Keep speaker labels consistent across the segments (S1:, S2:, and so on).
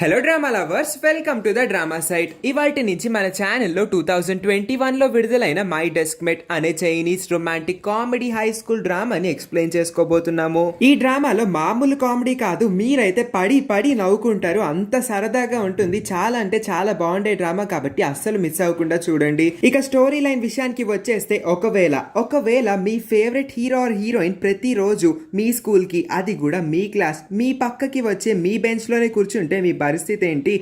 S1: Hello drama lovers, welcome to the drama site. ఇవాటి నుంచి మన ఛానల్లో 2021లో విడుదలైన మై డెస్క్ మేట్ అనే Chinese romantic comedy high school డ్రామాని ఎక్స్ప్లెయిన్ చేసుకోబోతున్నాము. ఈ డ్రామాలో మామూలు కామెడీ కాదు, మీరైతే పడి పడి నవ్వుకుంటారు. అంత సరదాగా ఉంటుంది. చాలా అంటే చాలా బాగుండే డ్రామా కాబట్టి అస్సలు మిస్ అవ్వకుండా చూడండి. ఇక స్టోరీ లైన్ విషయానికి వచ్చేస్తే, ఒకవేళ మీ ఫేవరెట్ హీరో ఆర్ హీరోయిన్ ప్రతిరోజు మీ స్కూల్ కి, అది కూడా మీ క్లాస్, మీ పక్కకి వచ్చే మీ బెంచ్ లోనే కూర్చుంటే మీ పరిస్థితి ఏంటి?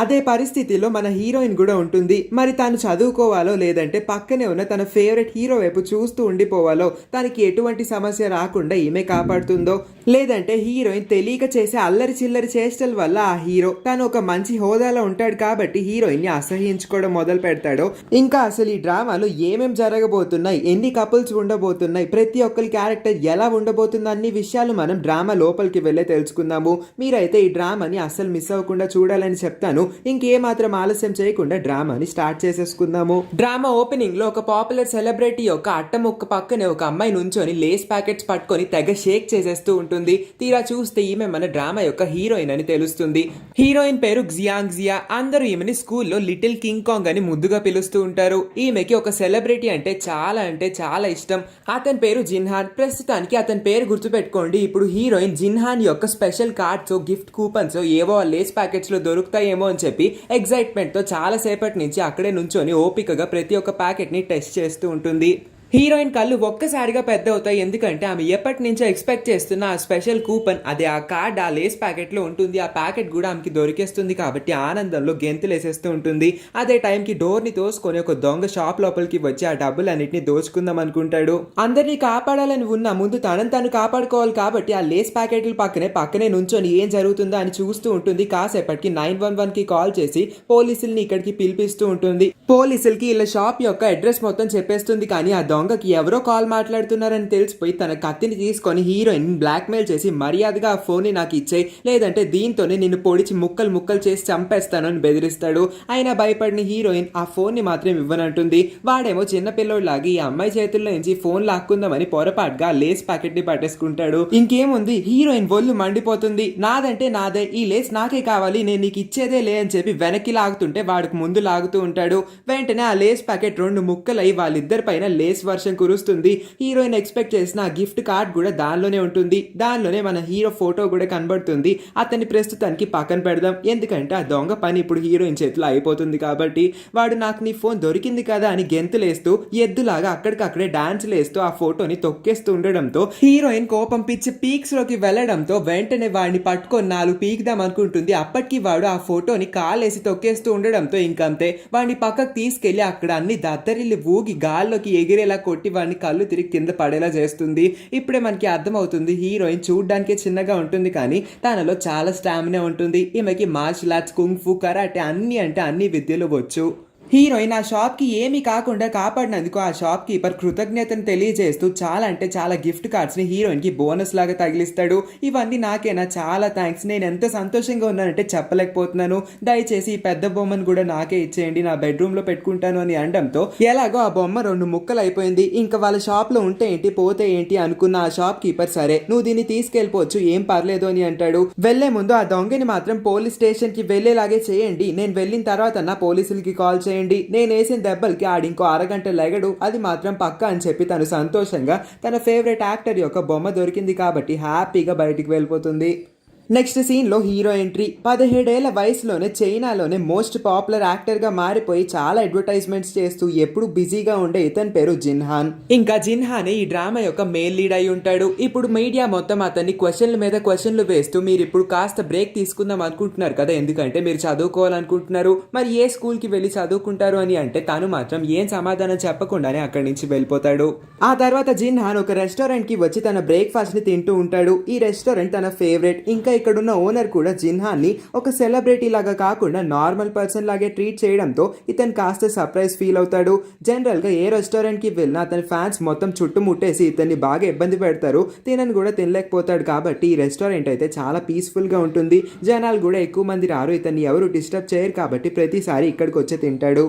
S1: అదే పరిస్థితిలో మన హీరోయిన్ కూడా ఉంటుంది. మరి తాను చదువుకోవాలో లేదంటే పక్కనే ఉన్న తన ఫేవరెట్ హీరో వైపు చూస్తూ ఉండిపోవాలో, తనకి ఎటువంటి సమస్య రాకుండా ఈమె కాపాడుతుందో, లేదంటే హీరోయిన్ తెలియక చేసే అల్లరి చిల్లరి చేష్టల వల్ల ఆ హీరో తను ఒక మంచి హోదాలో ఉంటాడు కాబట్టి హీరోయిన్ ని అసహ్యించుకోవడం మొదలు పెడతాడో, ఇంకా అసలు ఈ డ్రామాలో ఏమేం జరగబోతున్నాయి, ఎన్ని కపుల్స్ ఉండబోతున్నాయి, ప్రతి ఒక్కరి క్యారెక్టర్ ఎలా ఉండబోతుంది, అన్ని విషయాలు మనం డ్రామా లోపలికి వెళ్ళే తెలుసుకుందాము. మీరైతే ఈ డ్రామాని అస్సలు మిస్ అవ్వకుండా చూడాలని చెప్తాను. ఇంకేమాత్రం ఆలస్యం చేయకుండా డ్రామాని స్టార్ట్ చేసేసుకుందాము. డ్రామా ఓపెనింగ్ లో ఒక పాపులర్ సెలబ్రిటీ యొక్క అట్టముక్క పక్కనే ఒక అమ్మాయి నుంచొని లేస్ ప్యాకెట్స్ పట్టుకొని తెగ షేక్ చేసేస్తూ ఉంటుంది. తీరా చూస్తే ఈమె మన డ్రామా యొక్క హీరోయిన్ అని తెలుస్తుంది. హీరోయిన్ పేరు జియా. అందరూ ఈమెని స్కూల్లో లిటిల్ కింగ్ కాంగ్ అని ముద్దుగా పిలుస్తూ ఉంటారు. ఈమెకి ఒక సెలబ్రిటీ అంటే చాలా ఇష్టం. అతని పేరు జిన్హాన్. ప్రస్తుతానికి అతని పేరు గుర్తుపెట్టుకోండి. ఇప్పుడు హీరోయిన్ జిన్హాన్ యొక్క స్పెషల్ కార్డ్స్, గిఫ్ట్ కూపన్స్ ఏవో లేస్ ప్యాకెట్స్ లో దొరుకుతాయేమో అని చెప్పి ఎక్సైట్మెంట్ తో చాలా సేపటి నుంచి అక్కడే నుంచొని ఓపికగా ప్రతి ఒక్క ప్యాకెట్ ని టెస్ట్ చేస్తూ ఉంటుంది. హీరోయిన్ కళ్ళు ఒక్కసారిగా పెద్ద అవుతాయి. ఎందుకంటే ఆమె ఎప్పటి నుంచో ఎక్స్పెక్ట్ చేస్తున్న ఆ స్పెషల్ కూపన్, అదే ఆ కార్డ్ ఆ లేస్ ప్యాకెట్ లో ఉంటుంది. ఆ ప్యాకెట్ కూడా ఆమెకి దొరికేస్తుంది కాబట్టి ఆనందంలో గెంతులేసేస్తూ ఉంటుంది. అదే టైంకి డోర్ ని తోసుకొని ఒక దొంగ షాప్ లోపలికి వచ్చి ఆ డబ్బులన్నిటిని దోచుకుందాం అనుకుంటాడు. అందరినీ కాపాడాలని ఉన్న ముందు తను కాపాడుకోవాలి కాబట్టి ఆ లేస్ ప్యాకెట్ల పక్కనే నుంచొని ఏం జరుగుతుందో అని చూస్తూ ఉంటుంది. కాసేపటికి 911 కి కాల్ చేసి పోలీసుల్ని ఇక్కడికి పిలిపిస్తూ ఉంటుంది. పోలీసులకి ఇలా షాప్ యొక్క అడ్రస్ మొత్తం చెప్పేస్తుంది. కానీ ఆ దొంగకి ఎవరో కాల్ మాట్లాడుతున్నారని తెలిసిపోయి తన కత్తిని తీసుకొని హీరోయిన్ బ్లాక్మెయిల్ చేసి, మర్యాదగా ఆ ఫోన్ ని నాకు ఇచ్చేయి, లేదంటే దీంతోనే నిన్ను పొడిచి ముక్కలు చేసి చంపేస్తాను అని బెదిరిస్తాడు. అయినా భయపడిన హీరోయిన్ ఆ ఫోన్ ని మాత్రం ఇవ్వనంటుంది. వాడేమో చిన్నపిల్లోడిలాగి ఈ అమ్మాయి చేతుల్లో నుంచి ఫోన్ లాక్కుందామని పొరపాటుగా లేస్ ప్యాకెట్ ని పట్టేసుకుంటాడు. ఇంకేముంది, హీరోయిన్ ఒళ్ళు మండిపోతుంది. నాదంటే నాదే, ఈ లేస్ నాకే కావాలి, నేను నీకు ఇచ్చేదే లే అని చెప్పి వెనక్కి లాగుతుంటే వాడికి ముందు లాగుతూ ఉంటాడు. వెంటనే ఆ లేస్ ప్యాకెట్ 2 ముక్కలై వాళ్ళిద్దరి పైన లేస్ వర్షం కురుస్తుంది. హీరోయిన్ ఎక్స్పెక్ట్ చేసిన ఆ గిఫ్ట్ కార్డ్ కూడా దానిలోనే ఉంటుంది. దానిలోనే మన హీరో ఫోటో కూడా కనబడుతుంది. అతన్ని ప్రస్తుతానికి పక్కన పెడదాం, ఎందుకంటే ఆ దొంగ పని ఇప్పుడు హీరోయిన్ చేతిలో అయిపోతుంది కాబట్టి. వాడు నాకు నీ ఫోన్ దొరికింది కదా అని గెంతులేస్తూ ఎద్దులాగా అక్కడికక్కడే డాన్స్ లేస్తూ ఆ ఫోటోని తొక్కేస్తూ ఉండడంతో హీరోయిన్ కోపం పిచ్చి పీక్స్ లోకి వెళ్లడంతో వెంటనే వాడిని పట్టుకొని 4 పీకుదాం అనుకుంటుంది. అప్పటికి వాడు ఆ ఫోటోని కాలేసి తొక్కేస్తూ ఉండడంతో ఇంకంతే. వాడిని పక్కకు తీసుకెళ్లి అక్కడ అన్ని దత్తరిల్లి ఊగి గాల్లోకి ఎగిరేలా కొట్టి వాడిని కళ్ళు తిరిగి కింద పడేలా చేస్తుంది. ఇప్పుడే మనకి అర్థమవుతుంది, హీరోయిన్ చూడ్డానికి చిన్నగా ఉంటుంది కానీ తనలో చాలా స్టామినా ఉంటుంది. ఈమెకి మార్షల్ ఆర్ట్స్, కుంగ్ ఫు, కరాటే అన్ని విద్యలు వచ్చు. హీరోయిన్ ఆ షాప్ కి ఏమీ కాకుండా కాపాడినందుకు ఆ షాప్ కీపర్ కృతజ్ఞతను తెలియజేస్తూ చాలా గిఫ్ట్ కార్డ్స్ ని హీరోయిన్ కి బోనస్ లాగా తగిలిస్తాడు. ఇవన్నీ నాకేనా, చాలా థ్యాంక్స్, నేను ఎంత సంతోషంగా ఉన్నానంటే చెప్పలేకపోతున్నాను, దయచేసి ఈ పెద్ద బొమ్మను కూడా నాకే ఇచ్చేయండి, నా బెడ్రూమ్ లో పెట్టుకుంటాను అని అనడంతో ఎలాగో ఆ బొమ్మ 2 ముక్కలు అయిపోయింది. ఇంకా వాళ్ళ షాప్ లో ఉంటే ఏంటి పోతే ఏంటి అనుకున్న ఆ షాప్ కీపర్, సరే నువ్వు దీన్ని తీసుకెళ్లిపోవచ్చు, ఏం పర్లేదు అని అంటాడు. వెళ్లే ముందు ఆ దొంగని మాత్రం పోలీస్ స్టేషన్ కి వెళ్లేలాగే చేయండి, నేను వెళ్ళిన తర్వాత నా పోలీసులకి కాల్ చేయండి, నేను వేసిన దెబ్బలకి ఆడింకో అరగంట లెగడు, అది మాత్రం పక్కా అని చెప్పి తను సంతోషంగా తన ఫేవరెట్ యాక్టర్ యొక్క బొమ్మ దొరికింది కాబట్టి హ్యాపీగా బయటికి వెళ్ళిపోతుంది. నెక్స్ట్ సీన్ లో హీరో ఎంట్రీ. 17 ఏళ్ల వయసులోనే చైనాలోనే మోస్ట్ పాపులర్ యాక్టర్ గా మారిపోయి చాలా అడ్వర్టైజ్మెంట్స్ చేస్తూ ఎప్పుడు బిజీగా ఉండే ఇతని పేరు జిన్హాన్. ఇంకా జిన్హానే ఈ డ్రామా యొక్క మెయిన్ లీడ్ అయి ఉంటాడు. ఇప్పుడు మీడియా మొత్తం అతన్ని క్వశ్చన్ల మీద క్వశ్చన్లు వేస్తూ, మీరు ఇప్పుడు కాస్త బ్రేక్ తీసుకుందాం అనుకుంటున్నారు కదా, ఎందుకంటే మీరు చదువుకోవాలనుకుంటున్నారు, మరి ఏ స్కూల్ కి వెళ్ళి చదువుకుంటారు అని అంటే తను మాత్రం ఏం సమాధానం చెప్పకుండానే అక్కడి నుంచి వెళ్ళిపోతాడు. ఆ తర్వాత జిన్హాన్ ఒక రెస్టారెంట్ కి వచ్చి తన బ్రేక్ఫాస్ట్ ని తింటూ ఉంటాడు. ఈ రెస్టారెంట్ తన ఫేవరెట్. ఇంకా ఇక్కడున్న ఓనర్ కూడా జిన్హాన్ ని ఒక సెలబ్రిటీ లాగా కాకుండా నార్మల్ పర్సన్ లాగే ట్రీట్ చేయడంతో ఇతను కాస్త సర్ప్రైజ్ ఫీల్ అవుతాడు. జనరల్ గా ఏ రెస్టారెంట్ కి వెళ్ళినా అతని ఫ్యాన్స్ మొత్తం చుట్టుముట్టేసి ఇతన్ని బాగా ఇబ్బంది పెడతారు. తినని కూడా తినలేకపోతాడు కాబట్టి ఈ రెస్టారెంట్ అయితే చాలా పీస్ఫుల్ గా ఉంటుంది. జనాలు కూడా ఎక్కువ మంది రారు, ఇతన్ని ఎవరు డిస్టర్బ్ చేయరు కాబట్టి ప్రతిసారి ఇక్కడికి వచ్చి తింటాడు.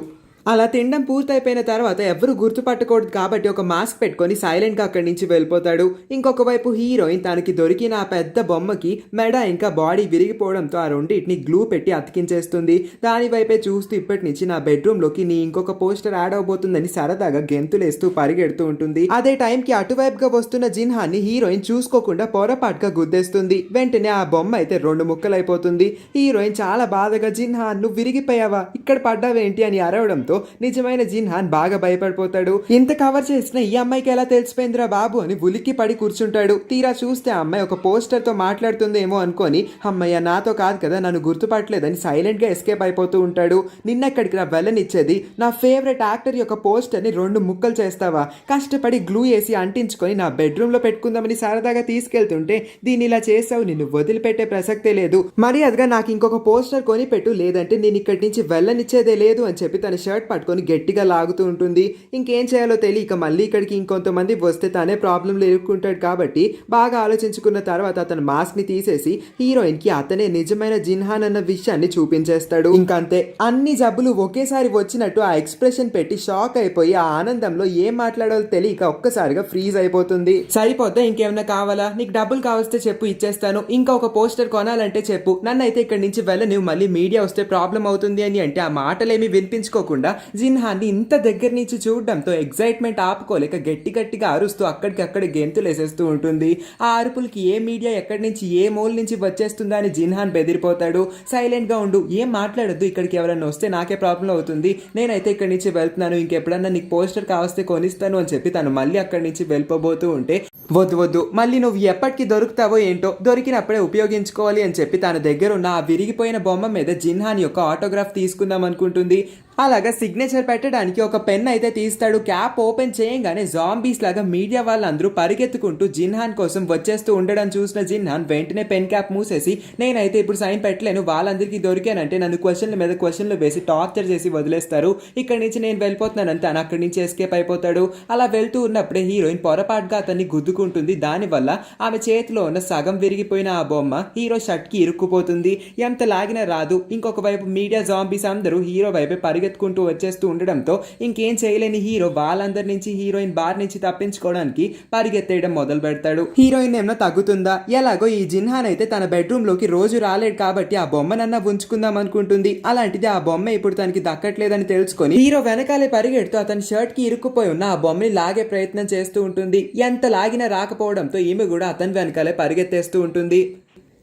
S1: అలా తినడం పూర్తయిపోయిన తర్వాత ఎవరు గుర్తుపట్టకూడదు కాబట్టి ఒక మాస్క్ పెట్టుకొని సైలెంట్ గా అక్కడి నుంచి వెళ్ళిపోతాడు. ఇంకొక వైపు హీరోయిన్ తనకి దొరికిన ఆ పెద్ద బొమ్మకి మెడ ఇంకా బాడీ విరిగిపోవడంతో ఆ రెండింటిని గ్లూ పెట్టి అతికించేస్తుంది. దాని వైపే చూస్తూ ఇప్పటి నుంచి నా బెడ్రూమ్ లోకి నీ ఇంకొక పోస్టర్ యాడ్ అవబోతుందని సరదాగా గెంతులేస్తూ పరిగెడుతూ ఉంటుంది. అదే టైంకి అటువైపుగా వస్తున్న జిన్హాన్ని హీరోయిన్ చూసుకోకుండా పొరపాటుగా గుద్దేస్తుంది. వెంటనే ఆ బొమ్మ అయితే 2 ముక్కలైపోతుంది. హీరోయిన్ చాలా బాధగా జిన్హాన్ నువ్వు విరిగిపోయావా, ఇక్కడ పడ్డావేంటి అని అరవడంతో నిజమైన జిన్హాన్ బాగా భయపడిపోతాడు. ఇంత కవర్ చేసిన ఈ అమ్మాయికి ఎలా తెలిసిపోయిందిరా బాబు అని ఉలిక్కి పడి కూర్చుంటాడు. తీరా చూస్తే ఆ అమ్మాయి ఒక పోస్టర్ తో మాట్లాడుతుందేమో అనుకొని అమ్మయ్య నాతో కాదు కదా నన్ను గుర్తుపట్టలేదని సైలెంట్ గా ఎస్కేప్ అయిపోతూ ఉంటాడు. నిన్నెక్కడికి నా వెళ్ళనిచ్చేది, నా ఫేవరెట్ యాక్టర్ యొక్క పోస్టర్ ని 2 ముక్కలు చేస్తావా, కష్టపడి గ్లూ వేసి అంటించుకొని నా బెడ్రూమ్ లో పెట్టుకుందామని సరదాగా తీసుకెళ్తుంటే దీన్ని ఇలా చేసావు, నిన్ను వదిలిపెట్టే ప్రసక్తే లేదు, మర్యాదగా నాకు ఇంకొక పోస్టర్ కొని పెట్టు లేదంటే నేను ఇక్కడి నుంచి వెళ్ళనిచ్చేదే లేదు అని చెప్పి తన షర్ట్ పట్టుకొని గట్టిగా లాగుతూ ఉంటుంది. ఇంకేం చేయాలో తెలియక మళ్ళీ ఇక్కడికి ఇంకొంతమంది వస్తే తనే ప్రాబ్లంలో ఇరుక్కుంటాడు కాబట్టి బాగా ఆలోచించుకున్న తర్వాత అతను మాస్క్ ని తీసేసి హీరోయిన్ కి అతనే నిజమైన జిన్హాన్ అన్న విషయాన్ని చూపించేస్తాడు. ఇంకంతే అన్ని జబ్బులు ఒకేసారి వచ్చినట్టు ఆ ఎక్స్ప్రెషన్ పెట్టి షాక్ అయిపోయి ఆ ఆనందంలో ఏం మాట్లాడాలో తెలియక ఒక్కసారిగా ఫ్రీజ్ అయిపోతుంది. సరిపోతే ఇంకేమైనా కావాలా, నీకు డబ్బులు కావస్తే చెప్పు ఇచ్చేస్తాను, ఇంకా ఒక పోస్టర్ కొనాలంటే చెప్పు, నన్నైతే ఇక్కడి నుంచి వెళ్ళ, నువ్వు మళ్ళీ మీడియా వస్తే ప్రాబ్లం అవుతుంది అని అంటే ఆ మాటలేమి వినిపించుకోకుండా జిన్హాన్ని ఇంత దగ్గర నుంచి చూడడంతో ఎగ్జైట్మెంట్ ఆపుకోలేక గట్టి గట్టిగా అరుస్తూ అక్కడికక్కడ గెంతులేసేస్తూ ఉంటుంది. ఆ అరుపులకి ఏ మీడియా ఎక్కడి నుంచి ఏ మూల నుంచి వచ్చేస్తుందా అని జిన్హాన్ బెదిరిపోతాడు. సైలెంట్ గా ఉండు, ఏం మాట్లాడద్దు, ఇక్కడికి ఎవరైనా వస్తే నాకే ప్రాబ్లం అవుతుంది, నేనైతే ఇక్కడి నుంచి వెళ్తున్నాను, ఇంకెప్పుడన్నా నీకు పోస్టర్ కావస్తే కొనిస్తాను అని చెప్పి తను మళ్ళీ అక్కడి నుంచి వెళ్ళిపోబోతూ ఉంటే వద్దు వద్దు మళ్ళీ నువ్వు ఎప్పటికి దొరుకుతావో ఏంటో, దొరికినప్పుడే ఉపయోగించుకోవాలి అని చెప్పి తన దగ్గర ఉన్న ఆ విరిగిపోయిన బొమ్మ మీద జిన్హాన్ యొక్క ఆటోగ్రాఫ్ తీసుకుందాం అనుకుంటుంది. అలాగా సిగ్నేచర్ పెట్టడానికి ఒక పెన్ అయితే తీస్తాడు. క్యాప్ ఓపెన్ చేయంగానే జాంబీస్ లాగా మీడియా వాళ్ళందరూ పరిగెత్తుకుంటూ జిన్హాన్ కోసం వచ్చేస్తూ ఉండడం చూసిన జిన్హాన్ వెంటనే పెన్ క్యాప్ మూసేసి నేనైతే ఇప్పుడు సైన్ పెట్టలేను, వాళ్ళందరికీ దొరికానంటే నన్ను క్వశ్చన్ల మీద క్వశ్చన్లు వేసి టార్చర్ చేసి వదిలేస్తారు, ఇక్కడి నుంచి నేను వెళ్ళిపోతున్నానంటే తను అక్కడి నుంచి ఎస్కేప్ అయిపోతాడు. అలా వెళ్తూ ఉన్నప్పుడే హీరోయిన్ పొరపాటుగా అతన్ని గుద్దుకుంటుంది. దానివల్ల ఆమె చేతిలో ఉన్న సగం విరిగిపోయిన ఆ బొమ్మ హీరో షర్ట్ కి ఇరుక్కుపోతుంది. ఎంత లాగినా రాదు. ఇంకొక వైపు మీడియా జాంబీస్ అందరూ హీరో వైపే పరిగెత్తుకుంటూ వచ్చేస్తూ ఉండడంతో ఇంకేం చేయలేని హీరో వాళ్ళందరి నుంచి హీరోయిన్ బార్ నుంచి తప్పించుకోవడానికి పరిగెత్తేయడం మొదలు పెడతాడు. హీరోయిన్ ఏమన్నా తగ్గుతుందా, ఎలాగో ఈ జిన్హాన్ అయితే తన బెడ్రూమ్ లోకి రోజు రాలేడు కాబట్టి ఆ బొమ్మనన్నా ఉంచుకుందాం అనుకుంటుంది. అలాంటిది ఆ బొమ్మ ఇప్పుడు తనకి దక్కట్లేదని తెలుసుకొని హీరో వెనకాలే పరిగెడుతూ అతని షర్ట్ కి ఇరుక్కుపోయి ఉన్న ఆ బొమ్మని లాగే ప్రయత్నం చేస్తూ ఉంటుంది. ఎంత లాగినా రాకపోవడంతో ఈమె కూడా అతని వెనకాలే పరిగెత్తేస్తూ ఉంటుంది.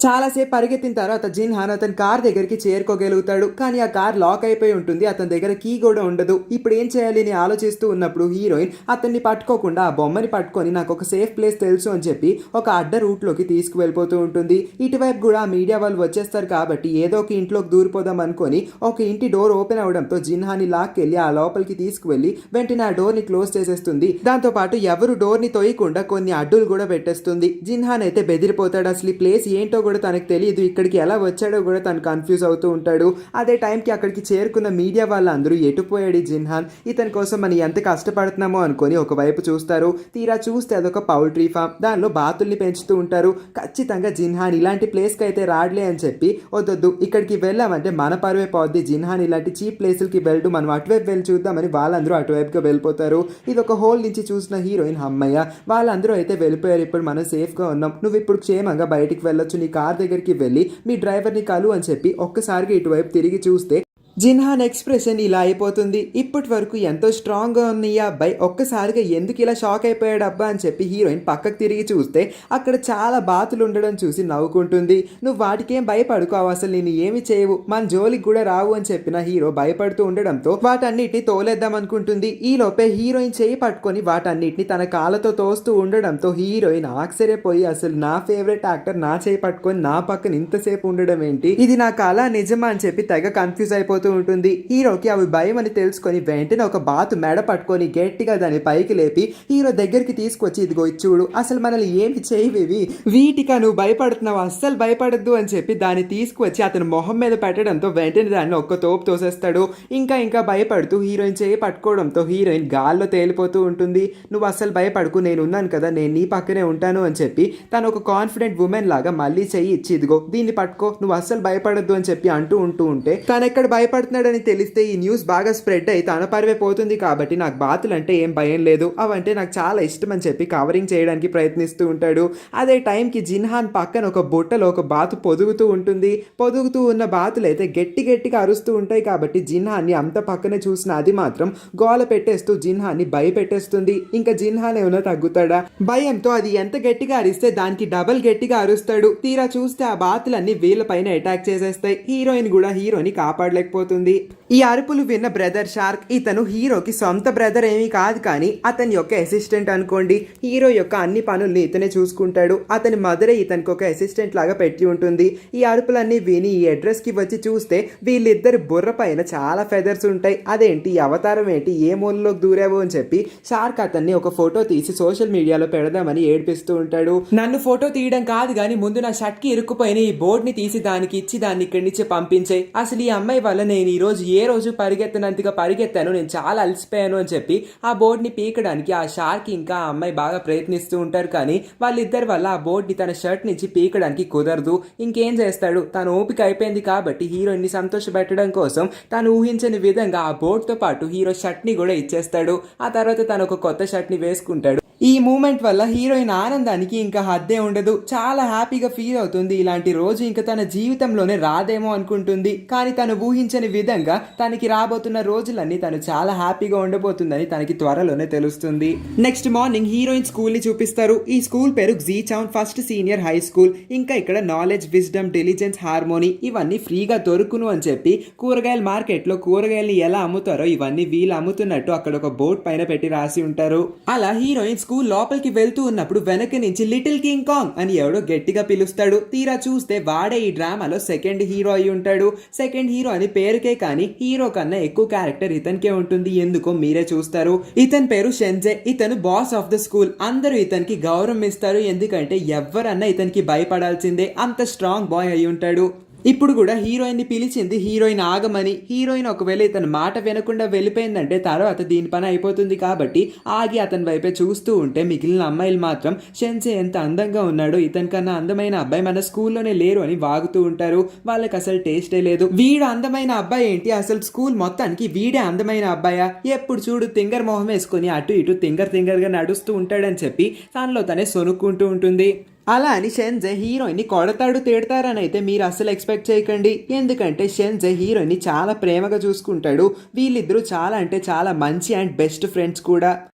S1: చాలాసేపు పరిగెత్తిన తర్వాత జిన్హాన్ అతని కార్ దగ్గరికి చేరుకోగలుగుతాడు. కానీ ఆ కార్ లాక్ అయిపోయి ఉంటుంది, అతని దగ్గర కీ కూడా ఉండదు. ఇప్పుడు ఏం చేయాలి అని ఆలోచిస్తూ ఉన్నప్పుడు హీరోయిన్ అతన్ని పట్టుకోకుండా ఆ బొమ్మని పట్టుకొని నాకు ఒక సేఫ్ ప్లేస్ తెలుసు అని చెప్పి ఒక అడ్డ రూట్ లోకి తీసుకువెళ్ళిపోతూ ఉంటుంది. ఇటువైపు కూడా మీడియా వాళ్ళు వచ్చేస్తారు కాబట్టి ఏదో ఒక ఇంట్లోకి దూరిపోదాం అనుకొని ఒక ఇంటి డోర్ ఓపెన్ అవడంతో జిన్హాన్ని లాక్కెళ్ళి ఆ లోపలికి తీసుకువెళ్లి వెంటనే ఆ డోర్ ని క్లోజ్ చేసేస్తుంది. దాంతో పాటు ఎవరు డోర్ ని తోయకుండా కొన్ని అడ్డులు కూడా పెట్టేస్తుంది. జిన్హాన్ అయితే బెదిరిపోతాడు. అసలు ఈ ప్లేస్ ఏంటో కూడా తనకు తెలియదు, ఇక్కడికి ఎలా వచ్చాడో కూడా తను కన్ఫ్యూజ్ అవుతూ ఉంటాడు. అదే టైంకి అక్కడికి చేరుకున్న మీడియా వాళ్ళందరూ ఎటుపోయాడు జిన్హాన్, ఇతని కోసం మనం ఎంత కష్టపడుతున్నామో అనుకొని ఒకవైపు చూస్తారు. తీరా చూస్తే అదొక పౌల్ట్రీ ఫామ్, దానిలో బాతుల్ని పెంచుతూ ఉంటారు. ఖచ్చితంగా జిన్హాన్ ఇలాంటి ప్లేస్కి అయితే రాడలే అని చెప్పి వద్దొద్దు ఇక్కడికి వెళ్ళామంటే మన పరువే పోద్ది, జిన్హాన్ ఇలాంటి చీప్ ప్లేసులకి వెళ్తూ మనం అటువైపు వెళ్ళి చూద్దామని వాళ్ళందరూ అటువైపుగా వెళ్ళిపోతారు. ఇది ఒక హోల్ నుంచి చూసిన హీరోయిన్ అమ్మయ్య వాళ్ళందరూ అయితే వెళ్ళిపోయారు, ఇప్పుడు మనం సేఫ్గా ఉన్నాం, నువ్వు ఇప్పుడు క్షేమంగా బయటికి వెళ్ళొచ్చు, నీ కార్ దగ్గరికి వెళ్ళి మీ డ్రైవర్ని కలు అని చెప్పి ఒక్కసారిగా ఇటువైపు తిరిగి చూస్తే జిన్హాన్ ఎక్స్ప్రెషన్ ఇలా అయిపోతుంది. ఇప్పటి వరకు ఎంతో స్ట్రాంగ్గా ఉన్న ఈ అబ్బాయి ఒక్కసారిగా ఎందుకు ఇలా షాక్ అయిపోయాడు అబ్బా అని చెప్పి హీరోయిన్ పక్కకు తిరిగి చూస్తే అక్కడ చాలా బాతులు ఉండడం చూసి నవ్వుకుంటుంది. నువ్వు వాటికేం భయపడుకోవు, అసలు నేను ఏమి చేయవు, మన జోలికి కూడా రావు అని చెప్పిన హీరో భయపడుతూ ఉండడంతో వాటన్నిటిని తోలేద్దాం అనుకుంటుంది. ఈ లోపే హీరోయిన్ చేయి పట్టుకొని వాటన్నిటిని తన కాళ్ళతో తోస్తూ ఉండడంతో హీరోయిన్ ఆశ్చర్యపోయి అసలు నా ఫేవరెట్ యాక్టర్ నా చేయి పట్టుకొని నా పక్కన ఇంతసేపు ఉండడం ఏంటి, ఇది నా కళ నిజమా అని చెప్పి తెగ కన్ఫ్యూజ్ అయిపోతుంది ఉంటుంది. హీరోకి అవి భయం అని తెలుసుకొని వెంటనే ఒక బాతు మెడ పట్టుకొని గట్టిగా దాన్ని పైకి లేపి హీరో దగ్గరికి తీసుకొచ్చి ఇదిగో చూడు అసలు మనల్ని ఏమి చేయవేవి, వీటికా నువ్వు భయపడుతున్నావు, అస్సలు భయపడద్దు అని చెప్పి దాన్ని తీసుకువచ్చి అతను మొహం మీద పెట్టడంతో వెంటనే దాన్ని ఒక్క తోపు తోసేస్తాడు. ఇంకా భయపడుతూ హీరోయిన్ చేయి పట్టుకోవడంతో హీరోయిన్ గాల్లో తేలిపోతూ ఉంటుంది. నువ్వు అస్సలు భయపడుకు, నేను ఉన్నాను కదా, నేను నీ పక్కనే ఉంటాను అని చెప్పి తను ఒక కాన్ఫిడెంట్ ఉమెన్ లాగా మళ్ళీ చెయ్యి ఇచ్చి ఇదిగో దీన్ని పట్టుకో, నువ్వు అస్సలు భయపడద్దు అని చెప్పి అంటూ ఉంటే తను ఎక్కడ భయపడ భయపడుతున్నాడని తెలిస్తే ఈ న్యూస్ బాగా స్ప్రెడ్ అయి తన పరువే పోతుంది, కాబట్టి నాకు బాతులు అంటే ఏం భయం లేదు, అవంటే నాకు చాలా ఇష్టం అని చెప్పి కవరింగ్ చేయడానికి ప్రయత్నిస్తూ ఉంటాడు. అదే టైంకి జిన్హాన్ పక్కన ఒక బుట్టలో ఒక బాతు పొదుగుతూ ఉంటుంది. పొదుగుతూ ఉన్న బాతులు అయితే గట్టి గట్టిగా అరుస్తూ ఉంటాయి, కాబట్టి జిన్హాన్ని అంత పక్కనే చూసిన అది మాత్రం గోల పెట్టేస్తూ జిన్హాన్ని భయపెట్టేస్తుంది. ఇంకా జిన్హాన్ ఏమైనా తగ్గుతాడా? భయంతో అది ఎంత గట్టిగా అరిస్తే దానికి డబల్ గట్టిగా అరుస్తాడు. తీరా చూస్తే ఆ బాతులన్నీ వీళ్ళపైన అటాక్ చేసేస్తాయి. హీరోయిన్ కూడా హీరోని కాపాడలేకపోతుంది. ఈ అరుపులు విన్న బ్రదర్ షార్క్, ఇతను హీరోకి సొంత బ్రదర్ ఏమీ కాదు, కానీ అతని యొక్క అసిస్టెంట్ అనుకోండి. హీరో యొక్క అన్ని పనుల్ని ఇతనే చూసుకుంటాడు. అతని మదరే ఇతనికి ఒక అసిస్టెంట్ లాగా పెట్టి ఉంటుంది. ఈ అరుపులన్నీ విని ఈ అడ్రస్ కి వచ్చి చూస్తే వీళ్ళిద్దరి బుర్ర పైన చాలా ఫెదర్స్ ఉంటాయి. అదేంటి, ఈ అవతారం ఏంటి, ఏ మూలలోకి దూరావు అని చెప్పి షార్క్ అతన్ని ఒక ఫోటో తీసి సోషల్ మీడియాలో పెడదామని ఏడిపిస్తూ ఉంటాడు. నన్ను ఫోటో తీయడం కాదు గానీ ముందు నా షర్ట్ కి ఇరుక్కుపోయిన ఈ బోర్డ్ ని తీసి దానికి ఇచ్చి దాన్ని ఇక్కడి నుంచి పంపించే. అసలు ఈ అమ్మాయి వల్ల నేను ఈ రోజు ఏ రోజు పరిగెత్తనంతగా పరిగెత్తాను, నేను చాలా అలసిపోయాను అని చెప్పి ఆ బోర్డ్ ని పీకడానికి ఆ షార్క్ ఇంకా ఆ అమ్మాయి బాగా ప్రయత్నిస్తూ ఉంటారు. కానీ వాళ్ళిద్దరి వల్ల ఆ బోర్డ్ ని తన షర్ట్ నుంచి పీకడానికి కుదరదు. ఇంకేం చేస్తాడు, తను ఓపిక అయిపోయింది కాబట్టి హీరోయిన్ ని సంతోషపెట్టడం కోసం తను ఊహించని విధంగా ఆ బోర్డ్ తో పాటు హీరో షర్ట్ ని కూడా ఇచ్చేస్తాడు. ఆ తర్వాత తను ఒక కొత్త షర్ట్ ని వేసుకుంటాడు. ఈ మూమెంట్ వల్ల హీరోయిన్ ఆనందానికి ఇంకా హద్దే ఉండదు. చాలా హ్యాపీగా ఫీల్ అవుతుంది. ఇలాంటి రోజు ఇంకా తన జీవితంలోనే రాదేమో అనుకుంటుంది. కానీ తను ఊహించని విధంగా తనకి రాబోతున్న రోజులన్నీ తను చాలా హ్యాపీగా ఉండబోతుందని తనకి త్వరలోనే తెలుస్తుంది. నెక్స్ట్ మార్నింగ్ హీరోయిన్ స్కూల్ ని చూపిస్తారు. ఈ స్కూల్ పేరు జీచౌన్ ఫస్ట్ సీనియర్ హై స్కూల్. ఇంకా ఇక్కడ నాలెడ్జ్, విజ్డమ్, ఇంటెలిజెన్స్, హార్మోనీ ఇవన్నీ ఫ్రీగా దొరుకును అని చెప్పి కూరగాయల మార్కెట్ లో కూరగాయల్ని ఎలా అమ్ముతారో ఇవన్నీ వీళ్ళు అమ్ముతున్నట్టు అక్కడ ఒక బోర్డ్ పైన పెట్టి రాసి ఉంటారు. అలా హీరోయిన్ స్కూల్ లోపలికి వెళ్తూ ఉన్నప్పుడు వెనక నుంచి లిటిల్ కింగ్ కాంగ్ అని ఎవడో గట్టిగా పిలుస్తాడు. తీరా చూస్తే వాడే ఈ డ్రామాలో సెకండ్ హీరో అయి ఉంటాడు. సెకండ్ హీరో అని పేరుకే కానీ హీరో కన్నా ఎక్కువ క్యారెక్టర్ ఇతనికే ఉంటుంది. ఎందుకో మీరే చూస్తారు. ఇతని పేరు షెన్జే. ఇతను బాస్ ఆఫ్ ద స్కూల్. అందరూ ఇతనికి గౌరవం ఇస్తారు, ఎందుకంటే ఎవరన్నా ఇతనికి భయపడాల్సిందే, అంత స్ట్రాంగ్ బాయ్ అయి ఉంటాడు. ఇప్పుడు కూడా హీరోయిన్ ని పిలిచింది హీరోయిన్ ఆగమని. హీరోయిన్ ఒకవేళ ఇతను మాట వినకుండా వెళ్ళిపోయిందంటే తర్వాత దీని పని అయిపోతుంది, కాబట్టి ఆగి అతని వైపే చూస్తూ ఉంటే మిగిలిన అమ్మాయిలు మాత్రం షెన్సే ఎంత అందంగా ఉన్నాడో, ఇతనికన్నా అందమైన అబ్బాయి మన స్కూల్లోనే లేరు అని వాగుతూ ఉంటారు. వాళ్ళకి అసలు టేస్టే లేదు. వీడు అందమైన అబ్బాయి ఏంటి, అసలు స్కూల్ మొత్తానికి వీడే అందమైన అబ్బాయా, ఎప్పుడు చూడు తింగర్ మొహం వేసుకుని అటు ఇటు తింగర్ గా నడుస్తూ ఉంటాడని చెప్పి తనలో తనే సొనుక్కుంటూ ఉంటుంది. అలా అని షెన్జే హీరోయిన్ ని కొడతాడు, తిడతారని అయితే మీరు అస్సలు ఎక్స్పెక్ట్ చేయకండి. ఎందుకంటే షెన్జే హీరోయిన్ ని చాలా ప్రేమగా చూసుకుంటాడు. వీళ్ళిద్దరూ చాలా అంటే చాలా మంచి అండ్ బెస్ట్ ఫ్రెండ్స్ కూడా.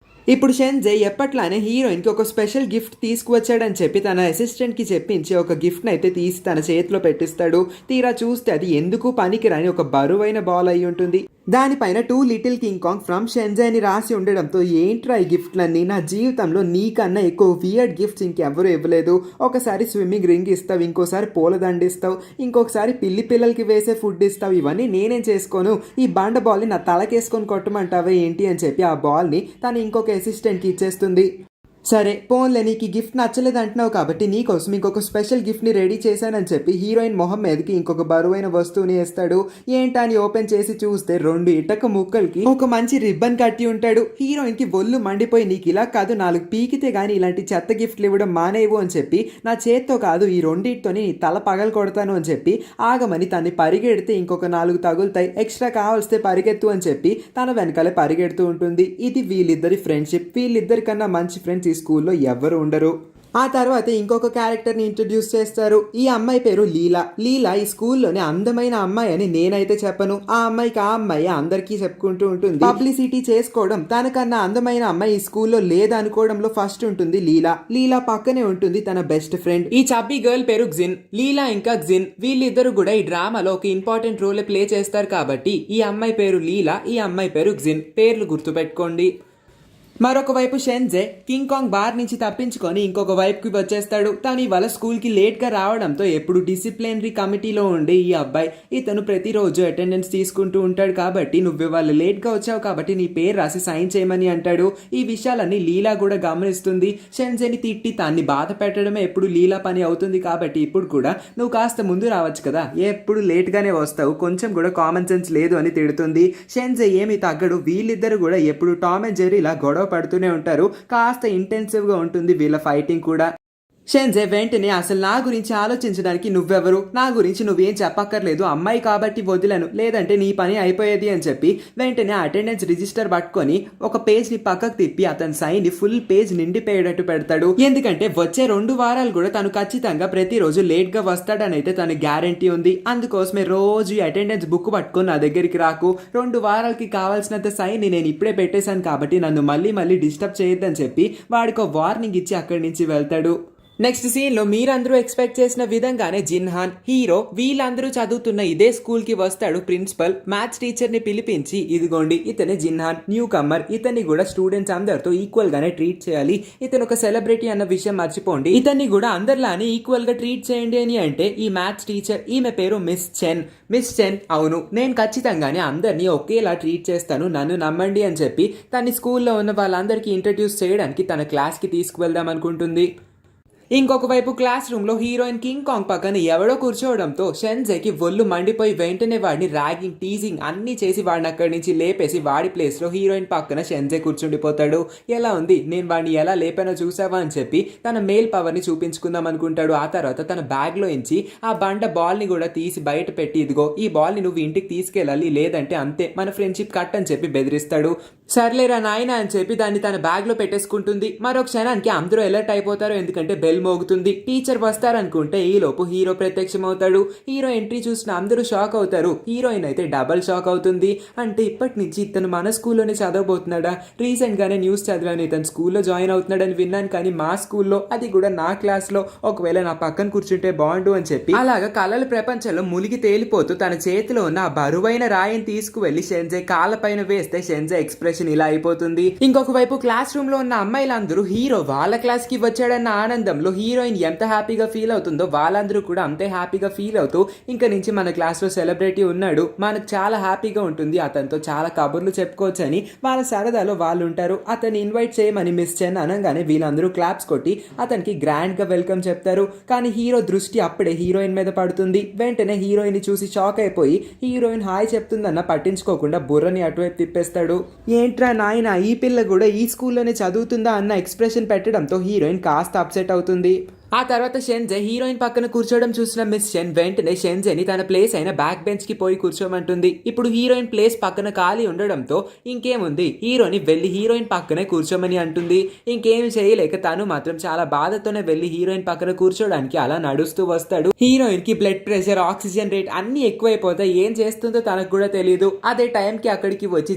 S1: ఇప్పుడు షెన్జే ఎప్పట్లానే హీరోయిన్ కి ఒక స్పెషల్ గిఫ్ట్ తీసుకువచ్చాడని చెప్పి తన అసిస్టెంట్ కి చెప్పించి ఒక గిఫ్ట్ అయితే తీసి తన చేతిలో పెట్టిస్తాడు. తీరా చూస్తే అది ఎందుకు పనికిరాని ఒక బరువైన బాల్ అయి ఉంటుంది. దానిపైన 2 లిటిల్ కింగ్ కాంగ్ ఫ్రమ్ షెన్జే అని రాసి ఉండడంతో ఏంట్రా ఈ గిఫ్ట్లన్నీ, నా జీవితంలో నీకన్నా ఎక్కువ వియర్డ్ గిఫ్ట్స్ ఇంకెవరూ ఇవ్వలేదు. ఒకసారి స్విమ్మింగ్ రింగ్ ఇస్తావు, ఇంకోసారి పూలదండ ఇస్తావు, ఇంకొకసారి పిల్లలకి వేసే ఫుడ్ ఇస్తావు, ఇవన్నీ నేనేం చేసుకోను, ఈ బండ బాల్ని నా తలకేసుకొని కొట్టమంటావా ఏంటి అని చెప్పి ఆ బాల్ని తను ఇంకొక అసిస్టెంట్కి ఇచ్చేస్తుంది. సరే పోన్లే, నీకు ఈ గిఫ్ట్ నచ్చలేదు అంటున్నావు కాబట్టి నీకోసం ఇంకొక స్పెషల్ గిఫ్ట్ని రెడీ చేశానని చెప్పి హీరోయిన్ మొహం మీదకి ఇంకొక బరువైన వస్తువుని వేస్తాడు. ఏంటని ఓపెన్ చేసి చూస్తే 2 ఇటక ముక్కలకి ఒక మంచి రిబ్బన్ కట్టి ఉంటాడు. హీరోయిన్కి ఒళ్ళు మండిపోయి, నీకు ఇలా కాదు 4 పీకితే గానీ ఇలాంటి చెత్త గిఫ్ట్లు ఇవ్వడం మానేవు అని చెప్పి, నా చేత్తో కాదు ఈ 2 తల పగలు కొడతాను అని చెప్పి ఆగమని తన్ని పరిగెడితే ఇంకొక 4 తగులుతాయి, ఎక్స్ట్రా కావాల్స్తే పరిగెత్తు అని చెప్పి తన వెనకాలే పరిగెడుతూ ఉంటుంది. ఇది వీళ్ళిద్దరి ఫ్రెండ్షిప్. వీళ్ళిద్దరికన్నా మంచి ఫ్రెండ్స్ స్కూల్లో ఎవ్వరు ఉండరు. ఆ తర్వాత ఇంకొక క్యారెక్టర్ని ఇంట్రడ్యూస్ చేస్తారు. ఈ అమ్మాయి పేరు లీలా. లీలా ఈ స్కూల్లోనే అందమైన అమ్మాయి అని నేనైతే చెప్పను. ఆ అమ్మాయికి ఆ అమ్మాయి అందరికీ చెప్పుకుంటూ ఉంటుంది. పబ్లిసిటీ చేసుకోవడం, తనకన్నా అందమైన అమ్మాయి ఈ స్కూల్లో లేదనుకోవడంలో ఫస్ట్ ఉంటుంది లీలా. లీలా పక్కనే ఉంటుంది తన బెస్ట్ ఫ్రెండ్. ఈ చబ్బీ గర్ల్ పేరు గ్జిన్. లీలా ఇంకా గ్జిన్ వీళ్ళిద్దరు కూడా ఈ డ్రామాలో ఒక ఇంపార్టెంట్ రోల్ ప్లే చేస్తారు, కాబట్టి ఈ అమ్మాయి పేరు లీలా, ఈ అమ్మాయి పేరు గ్జిన్. పేర్లు గుర్తుపెట్టుకోండి. మరొక వైపు షెన్జే కింగ్ కాంగ్ బార్ నుంచి తప్పించుకొని ఇంకొక వైపుకి వచ్చేస్తాడు. తను ఇవాళ స్కూల్కి లేట్గా రావడంతో ఎప్పుడు డిసిప్లినరీ కమిటీలో ఉండే ఈ అబ్బాయి ఇతను ప్రతిరోజు అటెండెన్స్ తీసుకుంటూ ఉంటాడు. కాబట్టి నువ్వు ఇవాళ లేట్గా వచ్చావు కాబట్టి నీ పేరు రాసి సైన్ చేయమని అంటాడు. ఈ విషయాలన్నీ లీలా కూడా గమనిస్తుంది. షెన్జేని తిట్టి తాన్ని బాధ పెట్టడమే ఎప్పుడు లీలా పని అవుతుంది, కాబట్టి ఇప్పుడు కూడా నువ్వు కాస్త ముందు రావచ్చు కదా, ఎప్పుడు లేట్గానే వస్తావు, కొంచెం కూడా కామన్ సెన్స్ లేదు అని తిడుతుంది. షెన్జే ఏమి తగ్గడు. వీళ్ళిద్దరు కూడా ఎప్పుడు టామ్ అండ్ జెర్రీ ఇలా గొడవ పడుతూనే ఉంటారు. కాస్త ఇంటెన్సివ్ గా ఉంటుంది వీళ్ళ ఫైటింగ్ కూడా. షెన్జే వెంటనే అసలు నా గురించి ఆలోచించడానికి నువ్వెవరు, నా గురించి నువ్వేం చెప్పక్కర్లేదు, అమ్మాయి కాబట్టి వదిలను, లేదంటే నీ పని అయిపోయేది అని చెప్పి వెంటనే అటెండెన్స్ రిజిస్టర్ పట్టుకొని ఒక పేజ్ ని పక్కకు తిప్పి అతని సైన్ ని ఫుల్ పేజ్ నిండిపోయేటట్టు పెడతాడు. ఎందుకంటే వచ్చే 2 వారాలు కూడా తను ఖచ్చితంగా ప్రతిరోజు లేట్ గా వస్తాడని అయితే తన గ్యారంటీ ఉంది. అందుకోసమే రోజు అటెండెన్స్ బుక్ పట్టుకొని నా దగ్గరికి రాకు, 2 వారాలకి కావాల్సినంత సైన్ ని నేను ఇప్పుడే పెట్టేశాను కాబట్టి నన్ను మళ్ళీ డిస్టర్బ్ చేయొద్దని చెప్పి వాడికి వార్నింగ్ ఇచ్చి అక్కడి నుంచి వెళ్తాడు. నెక్స్ట్ సీన్ లో మీరందరూ ఎక్స్పెక్ట్ చేసిన విధంగానే జిన్హాన్ హీరో వీళ్ళందరూ చదువుతున్న ఇదే స్కూల్ కి వస్తాడు. ప్రిన్సిపల్ మ్యాథ్స్ టీచర్ ని పిలిపించి ఇదిగోండి ఇతనే జిన్హాన్, న్యూ కమ్మర్, ఇతన్ని కూడా స్టూడెంట్స్ అందరితో ఈక్వల్ గానే ట్రీట్ చేయాలి, ఇతను ఒక సెలబ్రిటీ అన్న విషయం మర్చిపోండి, ఇతన్ని కూడా అందరిలానే ఈక్వల్ గా ట్రీట్ చేయండి అని అంటే ఈ మ్యాథ్స్ టీచర్ ఈమె పేరు మిస్ చెన్ అవును నేను ఖచ్చితంగానే అందరినీ ఒకేలా ట్రీట్ చేస్తాను, నన్ను నమ్మండి అని చెప్పి తన స్కూల్లో ఉన్న వాళ్ళందరికీ ఇంట్రడ్యూస్ చేయడానికి తన క్లాస్ కి తీసుకువెళ్దాం అనుకుంటుంది. ఇంకొక వైపు క్లాస్ రూమ్ లో హీరోయిన్ కింగ్ కాంగ్ పక్కన ఎవడో కూర్చోవడంతో షెన్జేకి ఒళ్ళు మండిపోయి వెంటనే వాడిని ర్యాగింగ్ టీజింగ్ అన్ని చేసి వాడిని అక్కడి నుంచి లేపేసి వాడి ప్లేస్ లో హీరోయిన్ పక్కన షెన్జే కూర్చుండిపోతాడు. ఎలా ఉంది నేను వాడిని ఎలా లేపానో చూసావా అని చెప్పి తన మేల్ పవర్ ని చూపించుకుందాం అనుకుంటాడు. ఆ తర్వాత తన బ్యాగ్ లో ఇంచి ఆ బండ బాల్ ని కూడా తీసి బయట పెట్టి ఇదిగో ఈ బాల్ ని నువ్వు ఇంటికి తీసుకెళ్ళాలి, లేదంటే అంతే మన ఫ్రెండ్షిప్ కట్ అని చెప్పి బెదిరిస్తాడు. సర్లేరా నాయన అని చెప్పి దాన్ని తన బ్యాగ్ లో పెట్టేసుకుంటుంది. మరో క్షణానికి అందరూ అలర్ట్ అయిపోతారు, ఎందుకంటే బెల్ మోగుతుంది. టీచర్ వస్తారనుకుంటే ఈ లోపు హీరో ప్రత్యక్షమవుతాడు. హీరో ఎంట్రీ చూసిన అందరూ షాక్ అవుతారు, హీరోయిన్ అయితే డబల్ షాక్ అవుతుంది. అంటే ఇప్పటి నుంచి ఇతను మన స్కూల్లోనే చదవబోతున్నాడా, రీసెంట్ గానే న్యూస్ చదివాను ఇతను స్కూల్లో జాయిన్ అవుతున్నాడని విన్నాను, కానీ మా స్కూల్లో అది కూడా నా క్లాస్ లో, ఒకవేళ నా పక్కన కూర్చుంటే బాగుండు అని చెప్పి అలాగా కళల ప్రపంచంలో మునిగి తేలిపోతూ తన చేతిలో ఉన్న ఆ బరువైన రాయిని తీసుకువెళ్లి షెన్జే కాళ్ళ పైన వేస్తే షెన్జే ఎక్స్ప్రెషన్ ఇలా అయిపోతుంది. ఇంకొక వైపు క్లాస్ రూమ్ లో ఉన్న అమ్మాయిలందరూ హీరో వాళ్ళ క్లాస్ కి వచ్చాడన్న ఆనందంలో హీరోయిన్ ఎంత హ్యాపీగా ఫీల్ అవుతుందో వాళ్ళందరూ కూడా అంతే హ్యాపీగా ఫీల్ అవుతూ ఇంకా నుంచి మన క్లాస్ లో సెలబ్రిటీ ఉన్నాడు, మనకు చాలా హ్యాపీగా ఉంటుంది, అతనితో చాలా కబుర్లు చెప్పుకోవచ్చు అని వాళ్ళ సరదాలో వాళ్ళు ఉంటారు. అతన్ని ఇన్వైట్ చేయమని మిస్ చెన్ అనగానే వీళ్ళందరూ క్లాప్స్ కొట్టి అతనికి గ్రాండ్ గా వెల్కమ్ చెప్తారు. కానీ హీరో దృష్టి అప్పుడే హీరోయిన్ మీద పడుతుంది. వెంటనే హీరోయిన్ ని చూసి షాక్ అయిపోయి హీరోయిన్ హాయ్ చెప్తుందన్న పట్టించుకోకుండా బుర్రని అటువైపు తిప్పేస్తాడు. ఏంట్రా నాయన ఈ పిల్ల కూడా ఈ స్కూల్లోనే చదువుతుందా అన్న ఎక్స్ప్రెషన్ పెట్టడంతో హీరోయిన్ కాస్త అప్సెట్ అవుతుంది. ఆ తర్వాత షెన్జే హీరోయిన్ పక్కన కూర్చోవడం చూసిన మిస్ చెన్ వెంటనే షెన్జేని తన ప్లేస్ అయిన బ్యాక్ బెంచ్ కి పోయి కూర్చోమంటుంది. ఇప్పుడు హీరోయిన్ ప్లేస్ పక్కన ఖాళీ ఉండడంతో ఇంకేముంది హీరోని వెళ్లి హీరోయిన్ పక్కనే కూర్చోమని అంటుంది. ఇంకేమి చేయలేక తను మాత్రం చాలా బాధతోనే వెళ్లి హీరోయిన్ పక్కన కూర్చోడానికి అలా నడుస్తూ వస్తాడు. హీరోయిన్ కి బ్లడ్ ప్రెషర్, ఆక్సిజన్ రేట్ అన్ని ఎక్కువైపోతాయి, ఏం చేస్తుందో తనకు కూడా తెలియదు. అదే టైం కి అక్కడికి వచ్చి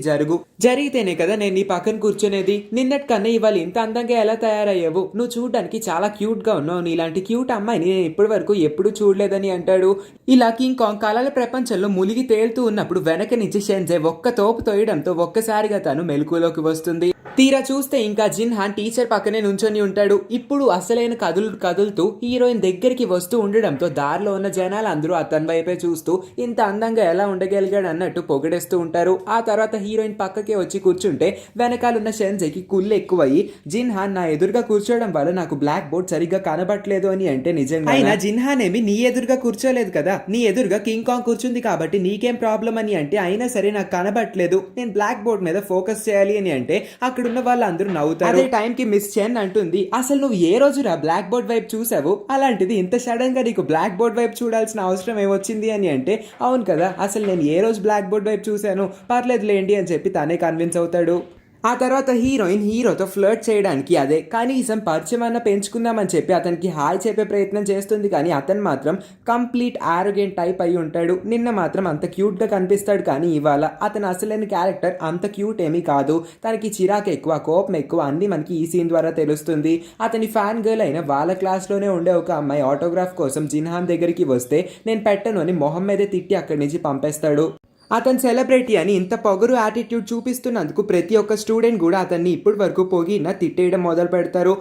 S1: జరిగితేనే కదా నేను నీ పక్కన కూర్చునేది, నిన్నటి కన్నా ఇవాళ ఇంత అందంగా ఎలా తయారయ్యావు, నువ్వు చూడడానికి చాలా క్యూట్ గా ఉన్నావు, ఇలాంటి క్యూట్ అమ్మాయిని నేను ఇప్పటి వరకు ఎప్పుడు చూడలేదని అంటాడు. ఇలా కింగ్ కాంగ్ కళల ప్రపంచంలో మునిగి తేలుతూ ఉన్నప్పుడు వెనక నుంచి షెన్జే ఒక్క తోపు తోయడంతో ఒక్కసారిగా తను మెలకులోకి వస్తుంది. తీరా చూస్తే ఇంకా జిన్హాన్ టీచర్ పక్కనే నుంచొని ఉంటాడు. ఇప్పుడు అసలైన కదులుతూ హీరోయిన్ దగ్గరికి వస్తూ ఉండడంతో దారిలో ఉన్న జనాలు అందరూ అతని వైపే చూస్తూ ఇంత అందంగా ఎలా ఉండగలిగాడు అన్నట్టు పొగిడేస్తూ ఉంటారు. ఆ తర్వాత హీరోయిన్ పక్కకే వచ్చి కూర్చుంటే వెనకాలన్న షెన్జేకి కుళ్ళు ఎక్కువయ్యి జిన్హాన్ నా ఎదురుగా కూర్చోవడం వల్ల నాకు బ్లాక్ బోర్డ్ సరిగ్గా కనబట్లేదు అని అంటే నిజంగా అయినా జిన్హాన్ ఏమి నీ ఎదురుగా కూర్చోలేదు కదా, నీ ఎదురుగా కింగ్ కాంగ్ కూర్చుంది కాబట్టి నీకేం ప్రాబ్లం అని అంటే అయినా సరే నాకు కనబట్లేదు, నేను బ్లాక్ బోర్డ్ మీద ఫోకస్ చేయాలి అని అంటే అక్కడున్న వాళ్ళందరూ నవ్వుతారు. అదే టైం కి మిస్ చెన్ అంటుంది అసలు నువ్వు ఏ రోజురా బ్లాక్ బోర్డ్ వైపు చూసావు, అలాంటిది ఇంత సడన్ గా నీకు బ్లాక్ బోర్డ్ వైపు చూడాల్సిన అవసరం ఏమొచ్చింది అని అంటే అవును కదా అసలు నేను ఏ రోజు బ్లాక్ బోర్డ్ వైపు చూశాను, పర్లేదులేండి అని చెప్పి తనే కన్విన్స్ అవుతాడు. ఆ తర్వాత హీరోయిన్ హీరోతో ఫ్లర్ట్ చేయడానికి అదే కనీసం పరిచయం అన్న పెంచుకుందామని చెప్పి అతనికి హాయ్ చెప్పే ప్రయత్నం చేస్తుంది. కానీ అతను మాత్రం కంప్లీట్ ఆరోగెంట్ టైప్ అయి ఉంటాడు. నిన్న మాత్రం అంత క్యూట్ గా కనిపిస్తాడు, కానీ ఇవాళ అతను అసలైన క్యారెక్టర్ అంత క్యూట్ ఏమీ కాదు. తనకి చిరాకు ఎక్కువ, కోపం ఎక్కువ, అన్ని మనకి ఈ సీన్ ద్వారా తెలుస్తుంది. అతని ఫ్యాన్ గర్ల్ అయిన వాళ్ళ క్లాస్ లోనే ఉండే ఒక అమ్మాయి ఆటోగ్రాఫ్ కోసం జిన్హాన్ దగ్గరికి వస్తే నేను పెట్టను అని మొహం మీదే తిట్టి అక్కడి నుంచి పంపేస్తాడు. అతను సెలబ్రిటీ అని ఇంత పొగరు యాటిట్యూడ్ చూపిస్తున్నందుకు ప్రతి ఒక్క స్టూడెంట్ కూడా అతన్ని ఇప్పటి వరకు పొగిన తిట్టేయడం మొదలు పెడతారు.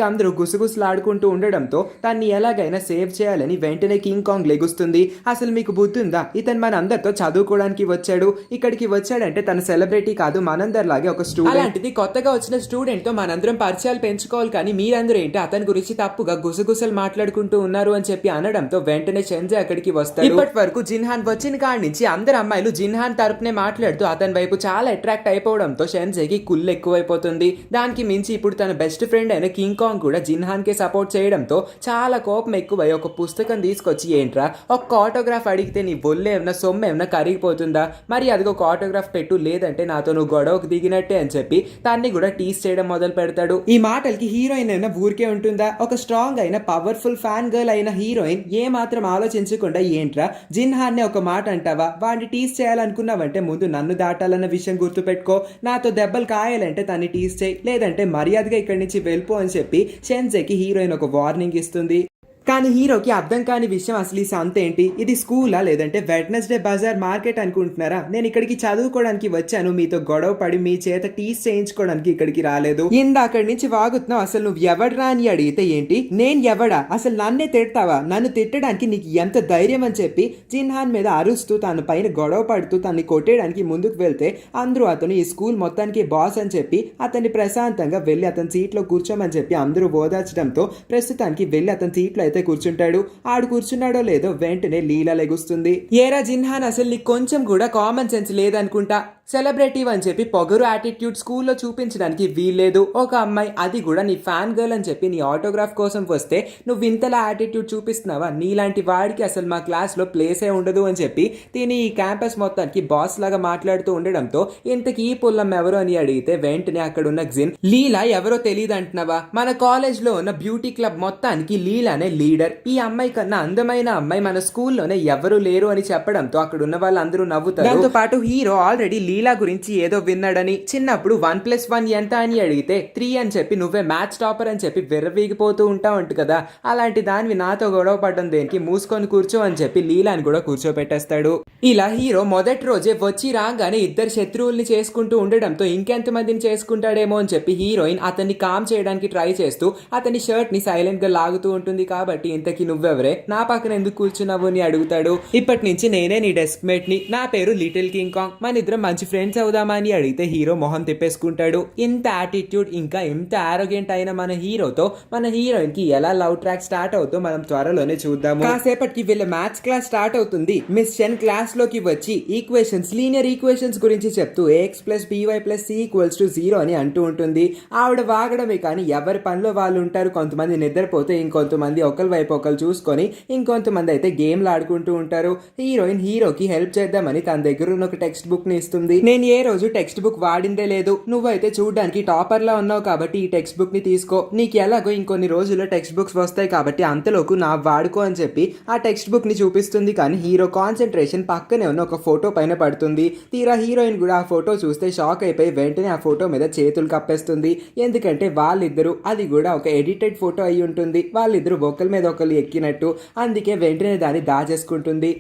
S1: అందరూ గుసగుసలాడుకుంటూ ఉండడంతో తన్ని ఎలాగైనా సేవ్ చేయాలని వెంటనే కింగ్ కాంగ్ లెగుస్తుంది. అసలు మీకు బుద్ధి ఉందా, ఇతను మన అందరితో చదువుకోవడానికి వచ్చాడు, ఇక్కడికి వచ్చాడంటే తన సెలబ్రిటీ కాదు, మనందరిలాగే ఒక స్టూడెంట్, అలాంటిది కొత్తగా వచ్చిన స్టూడెంట్ తో మనందరం పరిచయాలు పెంచుకోవాలి, కానీ మీరందరూ ఏంటి అతని గురించి తప్పుగా గుసగుసలు మాట్లాడుకుంటూ ఉన్నారు అని చెప్పి అనడంతో వెంటనే షెన్జే అక్కడికి వస్తాడు. ఇప్పటి వరకు జిన్హాన్ వచ్చిన కాడి నుంచి అందరు అమ్మాయిలు అసలు జిన్హాన్ తరపునే మాట్లాడుతూ అతని వైపు చాలా అట్రాక్ట్ అయిపోవడంతో షెన్జేకి కుళ్ళు ఎక్కువైపోతుంది. దానికి మించి ఇప్పుడు తన బెస్ట్ ఫ్రెండ్ అయిన కింగ్ కాంగ్ కూడా జిన్హాన్ కి సపోర్ట్ చేయడంతో చాలా కోపం ఎక్కువై ఒక పుస్తకం తీసుకొచ్చి, ఏంట్రా ఒక్క ఆటోగ్రాఫ్ అడిగితే నీ ఒళ్ళు ఏమన్నా సొమ్ము ఏమన్నా కరిగిపోతుందా, మరి అదిగో ఒక ఆటోగ్రాఫ్ పెట్టు, లేదంటే నాతో నువ్వు గొడవకు దిగినట్టే అని చెప్పి దాన్ని కూడా టీస్ చేయడం మొదలు పెడతాడు. ఈ మాటలకి హీరోయిన్ అయినా ఊరికే ఉంటుందా? ఒక స్ట్రాంగ్ అయిన పవర్ఫుల్ ఫ్యాన్ గర్ల్ అయిన హీరోయిన్ ఏ మాత్రం ఆలోచించకుండా, ఏంట్రా జిన్హాన్ ని ఒక మాట అంటావా, వాడిని టీస్ చేయాలనుకున్నావంటే ముందు నన్ను దాటాలన్న విషయం గుర్తుపెట్టుకో, నాతో దెబ్బలు కాయాలంటే తన్ని టీస్ చేయి, లేదంటే మర్యాదగా ఇక్కడి నుంచి వెళ్ళిపో అని చెప్పి షెన్జేకి హీరోయిన్ ఒక వార్నింగ్ ఇస్తుంది. కానీ హీరోకి అర్థం కాని విషయం, అసలు ఈ సంత ఏంటి, ఇది స్కూలా లేదంటే వెడ్నెస్డే బజార్ మార్కెట్ అనుకుంటున్నారా? నేను ఇక్కడికి చదువుకోవడానికి వచ్చాను, మీతో గొడవ పడి మీ చేత టీస్ చేయించుకోవడానికి ఇక్కడికి రాలేదు. అక్కడి నుంచి వాగుతున్నావు, అసలు నువ్వు ఎవడరా అని అడిగితే, ఏంటి నేను ఎవడా, అసలు నన్నే తిడతావా, నన్ను తిట్టడానికి నీకు ఎంత ధైర్యం అని చెప్పి జిన్హాన్ మీద అరుస్తూ తన పైన గొడవ పడుతూ తన్ని కొట్టేయడానికి ముందుకు వెళ్తే, అందరూ అతను ఈ స్కూల్ మొత్తానికి బాస్ అని చెప్పి అతన్ని ప్రశాంతంగా వెళ్ళి అతని సీట్లో కూర్చోమని చెప్పి అందరూ ఓదార్చడంతో ప్రస్తుతానికి వెళ్ళి అతని సీట్లో అయితే కూర్చుంటాడు. ఆడు కూర్చున్నాడో లేదో వెంటనే లీలా లెగుస్తుంది. ఏరా జిన్హాన్, అసలు నీకు కొంచెం కూడా కామన్ సెన్స్ లేదనుకుంటా, సెలబ్రిటీవ్ అని చెప్పి పొగరు యాటిట్యూడ్ స్కూల్లో చూపించడానికి వీల్లేదు. ఒక అమ్మాయి, అది కూడా నీ ఫ్యాన్ గర్ల్ అని చెప్పి నీ ఆటోగ్రాఫ్ కోసం వస్తే నువ్వు ఇంతలా యాటిట్యూడ్ చూపిస్తున్నావా, నీలాంటి వాడికి అసలు మా క్లాస్లో ప్లేసే ఉండదు అని చెప్పి దీని ఈ క్యాంపస్ మొత్తానికి బాస్ లాగా మాట్లాడుతూ ఉండడంతో, ఇంతకీ ఈ పుల్లం ఎవరు అని అడిగితే వెంటనే అక్కడ ఉన్న జిన్, లీలా ఎవరో తెలియదు అంటున్నావా, మన కాలేజ్ లో ఉన్న బ్యూటీ క్లబ్ మొత్తానికి లీలానే లీడర్, ఈ అమ్మాయి కన్నా అందమైన అమ్మాయి మన స్కూల్లోనే ఎవరు లేరు అని చెప్పడంతో అక్కడ ఉన్న వాళ్ళందరూ నవ్వుతారు. దాంతో పాటు హీరో ఆల్రెడీ లీలా గురించి ఏదో విన్నాడని, చిన్నప్పుడు 1+1 ఎంత అని అడిగితే 3 అని చెప్పి నువ్వే మ్యాథ్స్ టాపర్ అని చెప్పి విర్రవీగిపోతూ ఉంటావు అంటు కదా, అలాంటి దానివి నాతో గొడవ పడడం దేనికి, మూసుకొని కూర్చో అని చెప్పి లీలాని కూడా కూర్చోపెట్టేస్తాడు. ఇలా హీరో మొదటి రోజే వచ్చి రాగానే ఇద్దరు శత్రువుల్ని చేసుకుంటూ ఉండడంతో ఇంకెంతమందిని చేసుకుంటాడేమో అని చెప్పి హీరోయిన్ అతన్ని కామ్ చేయడానికి ట్రై చేస్తూ అతని షర్ట్ ని సైలెంట్ గా లాగుతూ ఉంటుంది. కాబట్టి ఇంతకీ నువ్వెవరే, నా పక్కన ఎందుకు కూర్చున్నావు అని అడుగుతాడు. ఇప్పటి నుంచి నేనే నీ డెస్క్ మేట్ ని, నా పేరు లిటిల్ కింగ్ కాంగ్, మన ఇద్దరం మంచి ఫ్రెండ్స్ అవుదామా అని అడిగితే హీరో మొహం తిప్పేసుకుంటాడు. ఇంత యాటిట్యూడ్ ఇంకా ఇంత ఆరోగెంట్ అయిన మన హీరోతో మన హీరోయిన్ కి ఎలా లవ్ ట్రాక్ స్టార్ట్ అవుతుందో మనం త్వరలోనే చూద్దాము. కాసేపటికి వీళ్ళ మ్యాథ్స్ క్లాస్ స్టార్ట్ అవుతుంది. మిస్ షెన్ క్లాస్ లోకి వచ్చి ఈక్వేషన్స్, లీనియర్ ఈక్వేషన్స్ గురించి చెప్తూ ax + by + c = 0 అని అంటూ ఉంటుంది. ఆవిడ వాగడమే కానీ ఎవరి పనిలో వాళ్ళు ఉంటారు. కొంతమంది నిద్రపోతే ఇంకొంతమంది ఒకరి వైపు ఒకరు చూసుకొని ఇంకొంతమంది అయితే గేమ్లు ఆడుకుంటూ ఉంటారు. హీరోయిన్ హీరోకి హెల్ప్ చేద్దామని తన దగ్గర ఉన్న ఒక టెక్స్ట్ బుక్ ని ఇస్తుంది. నేను ఏ రోజు టెక్స్ట్ బుక్ వాడిందే లేదు, నువ్వైతే చూడడానికి టాపర్ లా ఉన్నావు కాబట్టి ఈ టెక్స్ట్ బుక్ ని తీసుకో, నీకు ఎలాగో ఇంకొన్ని రోజుల్లో టెక్స్ట్ బుక్స్ వస్తాయి కాబట్టి అంతలోకు నా వాడుకో అని చెప్పి ఆ టెక్స్ట్ బుక్ ని చూపిస్తుంది. కానీ హీరో కాన్సన్ట్రేషన్ పక్కనే ఉన్న ఒక ఫోటో పైన పడుతుంది. తీరా హీరోయిన్ కూడా ఆ ఫోటో చూస్తే షాక్ అయిపోయి వెంటనే ఆ ఫోటో మీద చేతులు కప్పేస్తుంది. ఎందుకంటే వాళ్ళిద్దరూ, అది కూడా ఒక ఎడిటెడ్ ఫోటో అయి ఉంటుంది, వాళ్ళిద్దరూ ఒకరి మీద ఒకరు ఎక్కినట్టు, అందుకే వెంటనే దాన్ని దాచేసుకుంటుంది.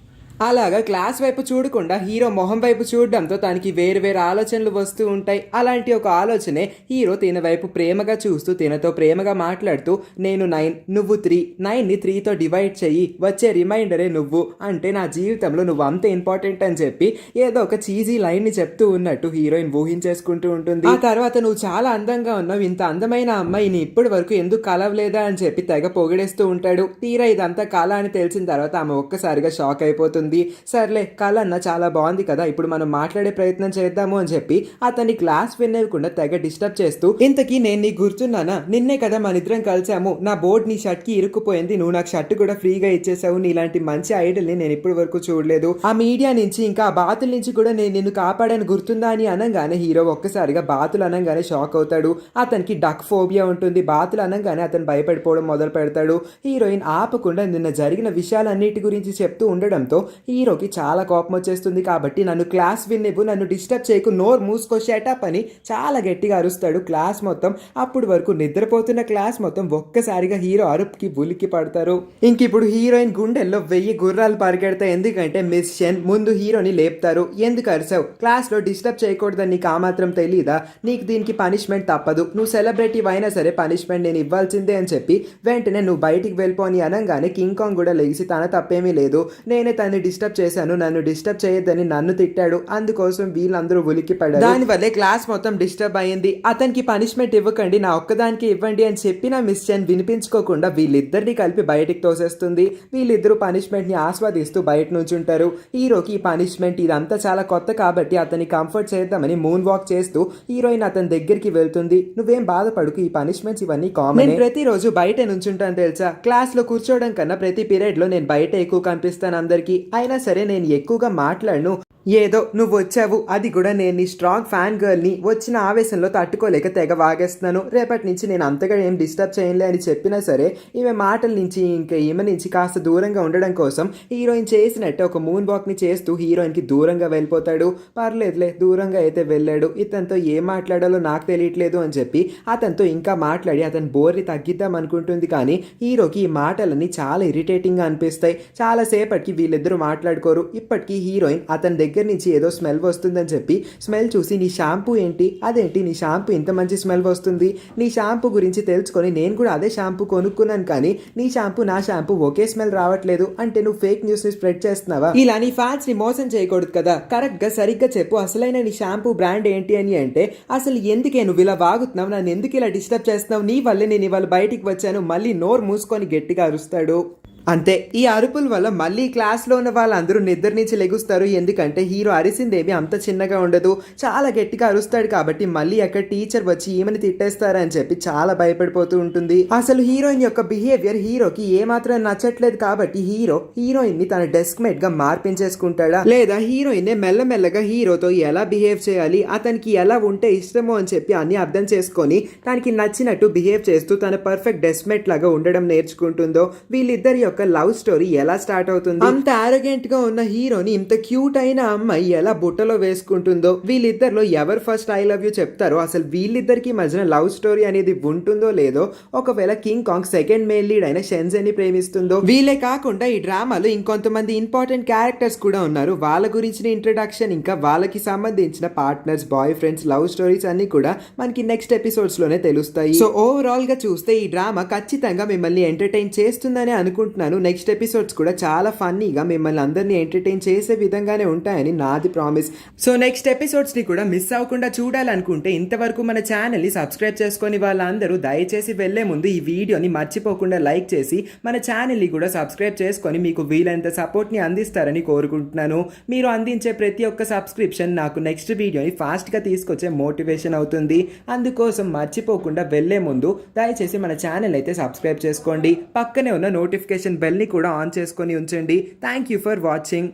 S1: అలాగా క్లాస్ వైపు చూడకుండా హీరో మొహం వైపు చూడడంతో తనకి వేరు వేరు ఆలోచనలు వస్తూ ఉంటాయి. అలాంటి ఒక ఆలోచనే హీరో తిన వైపు ప్రేమగా చూస్తూ తినతో ప్రేమగా మాట్లాడుతూ, నేను 9, నువ్వు 3, 9ని 3తో డివైడ్ చెయ్యి, వచ్చే రిమైండరే నువ్వు, అంటే నా జీవితంలో నువ్వు అంత ఇంపార్టెంట్ అని చెప్పి ఏదో ఒక చీజీ లైన్ ని చెప్తూ ఉన్నట్టు హీరోయిన్ ఊహించేసుకుంటూ ఉంటుంది. ఆ తర్వాత నువ్వు చాలా అందంగా ఉన్నావు, ఇంత అందమైన అమ్మాయిని ఇప్పటి వరకు ఎందుకు కలవలేదా అని చెప్పి తెగ పొగిడేస్తూ ఉంటాడు. తీరా ఇదంతా కళ అని తెలిసిన తర్వాత ఆమె ఒక్కసారిగా షాక్ అయిపోతుంది. సర్లే కళ అన్న చాలా బాగుంది కదా, ఇప్పుడు మనం మాట్లాడే ప్రయత్నం చేద్దాము అని చెప్పి అతని క్లాస్ వినేయకుండా తెగ డిస్టర్బ్ చేస్తూ, ఇంతకీ నేను నీకు గుర్తున్నానా, నిన్నే కదా మన ఇద్దరం కలిసాము, నా బోర్డు నీ షర్ట్ కి ఇరుక్కుపోయింది, నువ్వు నాకు షర్ట్ కూడా ఫ్రీగా ఇచ్చేసావు, నీలాంటి మంచి ఐడల్ ని నేను ఇప్పటి వరకు చూడలేదు, ఆ మీడియా నుంచి ఇంకా ఆ బాతుల నుంచి కూడా నేను నిన్ను కాపాడాను గుర్తుందా అని అనగానే హీరో ఒక్కసారిగా బాతులు అనగానే షాక్ అవుతాడు. అతనికి డక్ ఫోబియా ఉంటుంది. బాతులు అనగానే అతను భయపడిపోవడం మొదలు పెడతాడు. హీరోయిన్ ఆపకుండా నిన్న జరిగిన విషయాలన్నిటి గురించి చెప్తూ ఉండడంతో హీరోకి చాలా కోపం వచ్చేస్తుంది. కాబట్టి నన్ను క్లాస్ విన్నివ్వు, నన్ను డిస్టర్బ్ చేయకు, నోర్ మూసుకో, షటప్ అని చాలా గట్టిగా అరుస్తాడు. క్లాస్ మొత్తం, అప్పుడు వరకు నిద్రపోతున్న క్లాస్ మొత్తం ఒక్కసారిగా హీరో అరుపుకి ఉలిక్కి పడతారు. ఇంక ఇప్పుడు హీరోయిన్ గుండెల్లో 1000 గుర్రాలు పరిగెడతాయి. ఎందుకంటే మిస్ షెన్ ముందు హీరోని లేపుతారు. ఎందుకు అరిసావు, క్లాస్ లో డిస్టర్బ్ చేయకూడదని నీకు ఆ మాత్రం తెలీదా, నీకు దీనికి పనిష్మెంట్ తప్పదు, నువ్వు సెలబ్రిటీ అయినా సరే పనిష్మెంట్ నేను ఇవ్వాల్సిందే అని చెప్పి వెంటనే నువ్వు బయటికి వెళ్ళిపోని అనగానే కింగ్ కాంగ్ కూడా లేచి తన తప్పేమీ లేదు, నేనే తన్ని డిస్టర్బ్ చేశాను, నన్ను డిస్టర్బ్ చేయొద్దని నన్ను తిట్టాడు, అందుకోసం వీళ్ళందరూ ఉలిక్కి పడ్డారు. దానివల్లే క్లాస్ మొత్తం డిస్టర్బ్ అయ్యింది. అతనికి పనిష్మెంట్ ఇవ్వకండి, నా ఒక్కదానికి ఇవ్వండి అని చెప్పిన మిస్ చెన్ వినిపించుకోకుండా వీళ్ళిద్దరిని కలిపి బయటికి తోసేస్తుంది. వీళ్ళిద్దరూ పనిష్మెంట్ ని ఆస్వాదిస్తూ బయట నుంచి ఉంటారు. హీరోకి ఈ పనిష్మెంట్ ఇదంతా చాలా కొత్త కాబట్టి అతన్ని కంఫర్ట్ చేద్దామని మూన్ వాక్ చేస్తూ హీరోయిన్ అతని దగ్గరికి వెళ్తుంది. నువ్వేం బాధపడుకు, ఈ పనిష్మెంట్స్ ఇవన్నీ కామన్. నేను ప్రతిరోజు బయట నుంచుంటాను తెలుసా, క్లాస్ లో కూర్చోవడం కన్నా ప్రతి పీరియడ్ లో నేను బయట ఎక్కువ కనిపిస్తాను అందరికి. అయినా సరే నేను ఎక్కువగా మాట్లాడను. ఏదో నువ్వు వచ్చావు, అది కూడా నేను నీ స్ట్రాంగ్ ఫ్యాన్ గర్ల్ని, వచ్చిన ఆవేశంలో తట్టుకోలేక తెగ వాగేస్తున్నాను. రేపటి నుంచి నేను అంతగా ఏం డిస్టర్బ్ చేయలే అని చెప్పినా సరే ఈమె మాటల నుంచి ఇంకా ఈమె నుంచి కాస్త దూరంగా ఉండడం కోసం హీరోయిన్ చేసినట్టే ఒక మూన్ వాక్ ని చేస్తూ హీరోయిన్కి దూరంగా వెళ్ళిపోతాడు. పర్లేదులే, దూరంగా అయితే వెళ్ళాడు, ఇతనితో ఏం మాట్లాడాలో నాకు తెలియట్లేదు అని చెప్పి అతనితో ఇంకా మాట్లాడి అతని బోర్ని తగ్గిద్దాం అనుకుంటుంది. కానీ హీరోకి ఈ మాటలన్నీ చాలా ఇరిటేటింగ్గా అనిపిస్తాయి. చాలాసేపటికి వీళ్ళిద్దరూ మాట్లాడుకోరు. ఇప్పటికీ హీరోయిన్ అతని దగ్గర నుంచి ఏదో స్మెల్ వస్తుందని చెప్పి స్మెల్ చూసి నీ షాంపూ ఏంటి, అదేంటి నీ షాంపూ ఇంత మంచి స్మెల్ వస్తుంది, నీ షాంపూ గురించి తెలుసుకొని నేను కూడా అదే షాంపూ కొనుక్కున్నాను కానీ నీ షాంపూ నా షాంపూ ఒకే స్మెల్ రావట్లేదు అంటే నువ్వు ఫేక్ న్యూస్ ని స్ప్రెడ్ చేస్తున్నావా? ఇలా నీ ఫ్యాన్స్ ని మోసం చేయకూడదు కదా, కరెక్ట్ గా సరిగ్గా చెప్పు, అసలైన నీ షాంపూ బ్రాండ్ ఏంటి అని. అంటే అసలు ఎందుకే నువ్వు ఇలా వాగుతున్నావు, నన్ను ఎందుకు ఇలా డిస్టర్బ్ చేస్తున్నావు, నీ వల్లే నేను ఇవాళ బయటికి వచ్చాను, మళ్ళీ నోరు మూసుకొని గట్టిగా అరుస్తాడు. అంతే, ఈ అరుపుల వల్ల మళ్ళీ క్లాస్లో ఉన్న వాళ్ళందరూ నిద్ర నుంచి లెగుస్తారు. ఎందుకంటే హీరో అరిసిందేమి అంత చిన్నగా ఉండదు, చాలా గట్టిగా అరుస్తాడు. కాబట్టి మళ్ళీ అక్కడ టీచర్ వచ్చి ఈమెను తిట్టేస్తారని చెప్పి చాలా భయపడిపోతూ ఉంటుంది. అసలు హీరోయిన్ యొక్క బిహేవియర్ హీరోకి ఏమాత్రం నచ్చట్లేదు. కాబట్టి హీరోయిన్ ని తన డెస్క్ మేట్ గా మార్పించేసుకుంటాడా, లేదా హీరోయిన్ మెల్లమెల్లగా హీరోతో ఎలా బిహేవ్ చేయాలి, అతనికి ఎలా ఉంటే ఇష్టమో అని చెప్పి అన్ని అర్థం చేసుకొని తనకి నచ్చినట్టు బిహేవ్ చేస్తూ తన పర్ఫెక్ట్ డెస్క్ మేట్ లాగా ఉండడం నేర్చుకుంటుందో. వీళ్ళిద్దరి యొక్క లవ్ స్టోరీ ఎలా స్టార్ట్ అవుతుంది, అంత ఆరోగెంట్ గా ఉన్న హీరోని ఇంత క్యూట్ అయిన అమ్మాయి ఎలా బుట్టలో వేసుకుంటుందో, వీళ్ళిద్దరిలో ఎవరు ఫస్ట్ ఐ లవ్ యూ చెప్తారో, అసలు వీళ్ళిద్దరికి మధ్యన లవ్ స్టోరీ అనేది ఉంటుందో లేదో, ఒకవేళ king Kong second main lead అయిన షెన్జెన్ ని ప్రేమిస్తుందో. వీళ్ళే కాకుండా ఈ డ్రామాలో ఇంకొంతమంది ఇంపార్టెంట్ క్యారెక్టర్స్ కూడా ఉన్నారు. వాళ్ళ గురించిన ఇంట్రడక్షన్, ఇంకా వాళ్ళకి సంబంధించిన partners, boy friends, love stories అన్ని కూడా మనకి నెక్స్ట్ ఎపిసోడ్స్ లోనే తెలుస్తాయి. సో ఓవరాల్ గా చూస్తే ఈ డ్రామా ఖచ్చితంగా మిమ్మల్ని ఎంటర్టైన్ చేస్తుందని అనుకుంటున్నాను. నెక్స్ట్ ఎపిసోడ్స్ కూడా చాలా ఫన్నీగా మిమ్మల్ని అందరినీ ఎంటర్టైన్ చేసే విధంగానే ఉంటాయని నాది ప్రామిస్. సో నెక్స్ట్ ఎపిసోడ్స్ ని కూడా మిస్ అవ్వకుండా చూడాలనుకుంటే ఇంతవరకు మన ఛానల్ ని సబ్స్క్రైబ్ చేసుకొని వాళ్ళందరూ దయచేసి వెళ్లే ముందు ఈ వీడియోని మర్చిపోకుండా లైక్ చేసి మన ఛానల్ ని కూడా సబ్స్క్రైబ్ చేసుకొని మీకు వీలైనంత సపోర్ట్ ని అందిస్తారని కోరుకుంటున్నాను. మీరు అందించే ప్రతి ఒక్క సబ్స్క్రిప్షన్ నాకు నెక్స్ట్ వీడియోని ఫాస్ట్ గా తీసుకొచ్చే మోటివేషన్ అవుతుంది. అందుకోసం మర్చిపోకుండా వెళ్లే ముందు దయచేసి మన ఛానల్ అయితే సబ్స్క్రైబ్ చేసుకోండి. పక్కనే ఉన్న నోటిఫికేషన్ బెల్ ని కూడా ఆన్ చేసుకొని ఉంచండి. Thank you for watching.